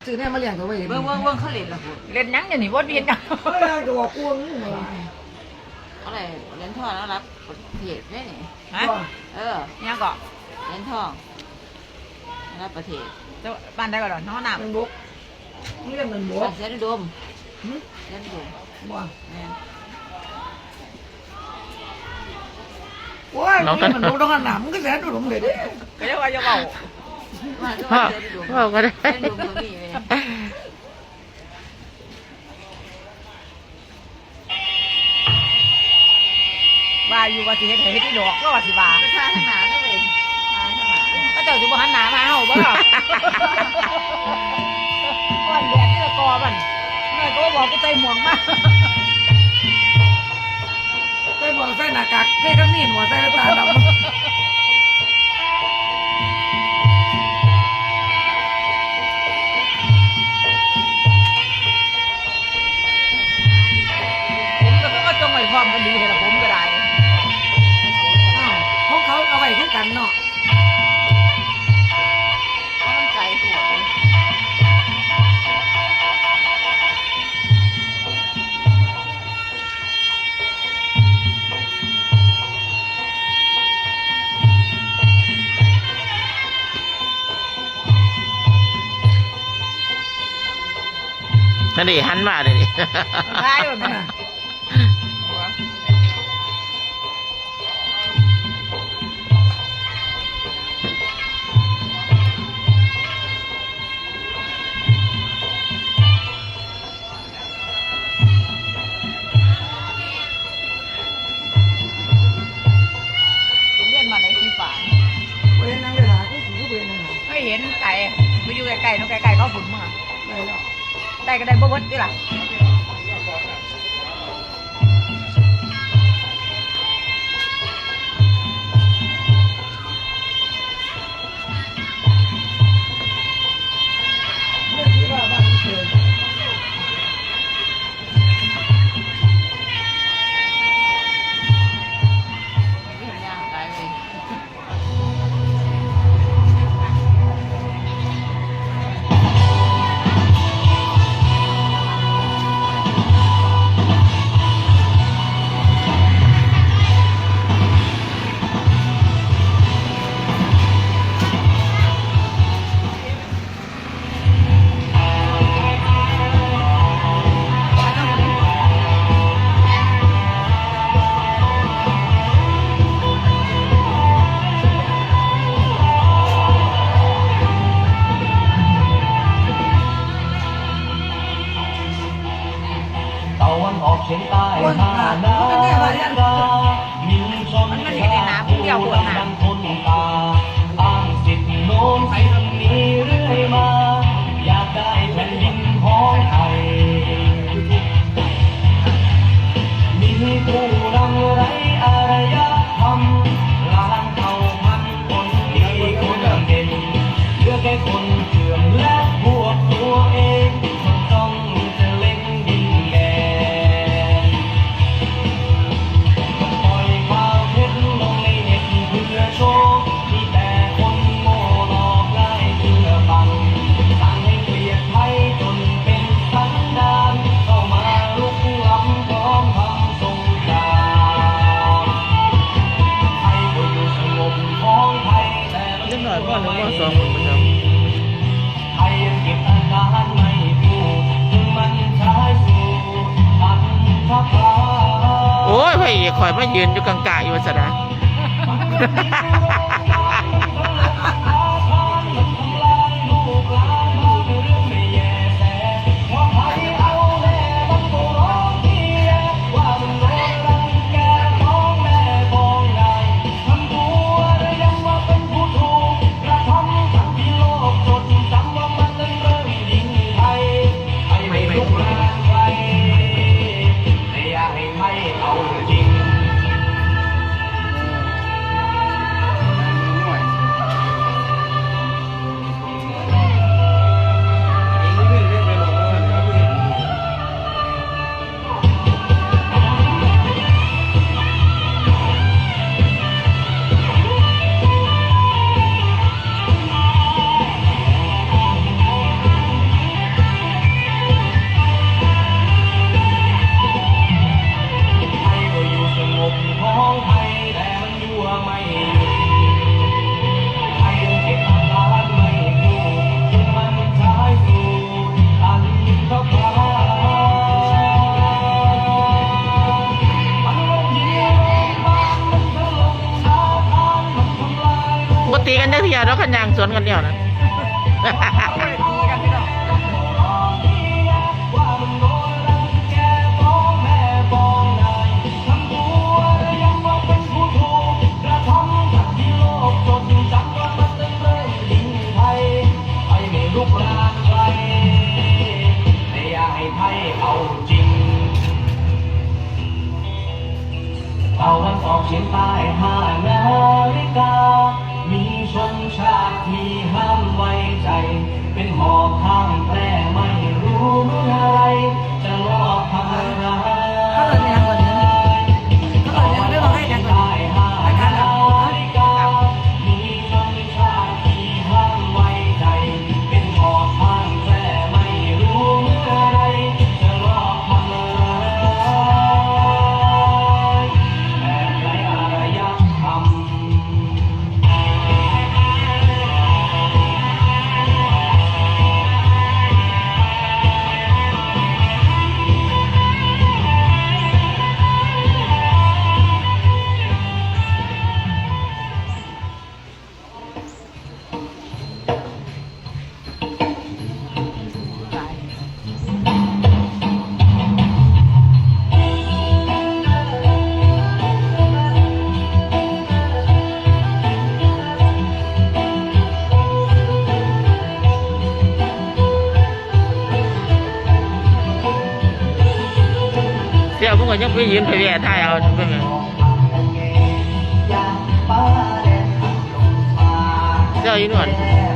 ซื้อเนี่ยมาเลี้ยงตัวไว้เบิ่งเขาเล่นละพุ่นเล่นยังอย่างนี้วนเวียนกันเขาเลี้ยงตัวกวงนี่ไงอะไรเล่นทองแล้วรับประเทศได้นี่ฮะเนี่ยก็เล่นทองรับประเทศบ้านได้ก่อนน้องหนามมันบุกเลี้ยงมันบุกเสียดมเสียดมบ่เนี่ยโอ้ยมันบุกต้องหนามมันก็เสียดมเลยดิก็จะว่าจะเบาก็ได้ว่าอยู่ว่าสิเฮ็ดให้เฮ็ดที่ดอกก็ว่าสิว่าก็ทางหนาเท่าเองทางหนาก็เจ้าสิบ่หันหน้ามาเฮาบ่ล่ะก่อนแดดที่ละกอมันแม่ก็บอกกูใจหม่วงมากไปบอกใส่หน้ากากใส่กระมีนหัวใส่ตาดำพร้อมกันดีเลยนะผมก็ได้พวกเขาเอาไว้ขึ้นกันเนาะต้องใจหัวนั่นดิหันมาเลยดิได้แบบนั้นไม่เห็นไก่ไปอยู่ไก่น้องไก่เขาฝุ่นมั้งได้ก็ได้บ่เบิดดิล่ะเฉียงใต้หาดาวมีชนชาผู้ดังคนตาอ้างสิทธิ์โน้มให้มันมีเรื่อยมาอยากได้แผ่นดินของไทยมีผู้ดังไรอารยธรรมล้างเผ่าพันธุ์คนดีคนเด่นเหลือแค่คนเถื่อนและพวกตัวเองต้องจะเล่นดินแดนปล่อยข่าวเท็จลงในเน็ตเพื่อโชว์มีแต่คนโง่หลอกไล่เพื่อฟังสั่งให้เกลียดไทยจนเป็นสันดานเข้ามาลุกล้ำพร้อมทำสงครามไทยก็อยู่สงบของไทยแต่เล็กหน่อยพ่อหนึ่งพ่อสองคนประจำไทยยังเก็บอาการไม่พูดถึงมันใช้สูตรตัดทับพาโอ้ยพ่อเอกคอยมายืนอยู่กลางๆอยู่วัสนา สวนกันเดียวนะ เขาไม่ได้ตีกันพี่น้อง ว่ามันโดนรังแกฟ้องแม่ฟ้องนายทำตัวยังว่าเป็นผู้ถูกกระทำจากที่โลกจดจำว่ามันเป็นเรื่องยิ่งไทยไทยไม่ลุกลามใครแต่อยากให้ไทยเอาจริงตะวันออกเฉียงใต้5 นาฬิกามีชนชาติที่ห้ามไว้ใจเป็นหอบข้างแปรไม่รู้เมื่อไรจะลอบทำร้าย เขาเลยยังวันนี้เขาเลยยังไม่บอกให้ยังวันนี้อาการหลับ มีชนชาติที่ห้ามไว้ใจเป็นหอบข้างแปรไม่รู้เมื่อไรจะลอบทำร้ายแบบไรอารยธรรม เดี๋ยวพวกก็ยังไปยืนไปแย่ท่ายเอาเป็นไงเจ้าอีนวล แ